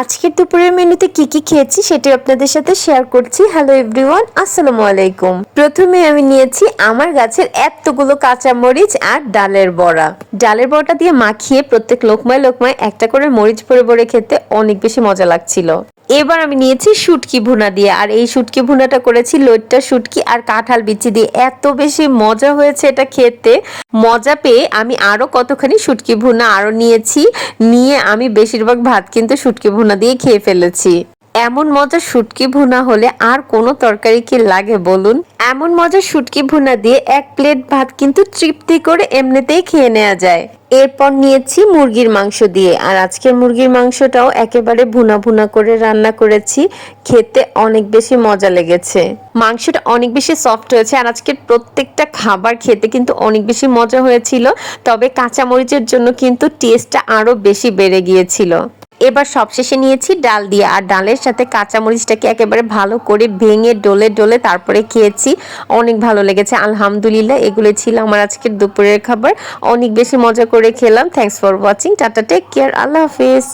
আজকের দুপুরের মেনুতে কি কি খেয়েছি সেটা আপনাদের সাথে শেয়ার করছি। হ্যালো এভরিওয়ান, আসসালামু আলাইকুম। প্রথমে আমি নিয়েছি আমার গাছের এতগুলো কাঁচা মরিচ আর ডালের বড়া। ডালের বড়াটা দিয়ে মাখিয়ে প্রত্যেক লোকমায় লোকমায় একটা করে মরিচ ভরে ভরে খেতে অনেক বেশি মজা লাগছিল। এবার আমি নিয়েছি শুটকি ভুনা দিয়ে, আর এই শুটকি ভুনাটা করেছি লইট্টা শুটকি আর কাঁঠাল বিচি দিয়ে। এত বেশি মজা হয়েছে এটা খেতে। মজা পেয়ে আমি আরো কতখানি শুটকি ভুনা আরো নিয়ে আমি বেশিরভাগ ভাত কিন্তু শুটকি ভুনা দিয়ে খেয়ে ফেলেছি। এমন মজার শুটকি ভুনা হলে আর কোনো তরকারি কি লাগে বলুন। এমন মজার শুটকি ভুনা দিয়ে এক প্লেট ভাত কিন্তু তৃপ্তি করে এমনিতেই খেয়ে নেওয়া যায়। এরপর নিয়েছি মুরগির মাংস দিয়ে, আর আজকের মুরগির মাংসটাও একেবারে ভুনা ভুনা করে রান্না করেছি। খেতে অনেক বেশি মজা লেগেছে, মাংসটা অনেক বেশি সফট হয়েছে। আর আজকের প্রত্যেকটা খাবার খেতে কিন্তু অনেক বেশি মজা হয়েছিল, তবে কাঁচামরিচের জন্য কিন্তু টেস্টটা আরো বেশি বেড়ে গিয়েছিল। এবার সবশেষে নিয়েছি ডাল দিয়ে, আর ডালের সাথে কাঁচামরিচটাকে একেবারে ভালো করে ভেঙে ডলে ডলে তারপরে খেয়েছি। অনেক ভালো লেগেছে আলহামদুলিল্লাহ। এগুলো ছিল আমার আজকের দুপুরের খাবার। অনেক বেশি মজা করে খেলাম। Thanks for watching. Tata, take care, আল্লাহ হাফিজ।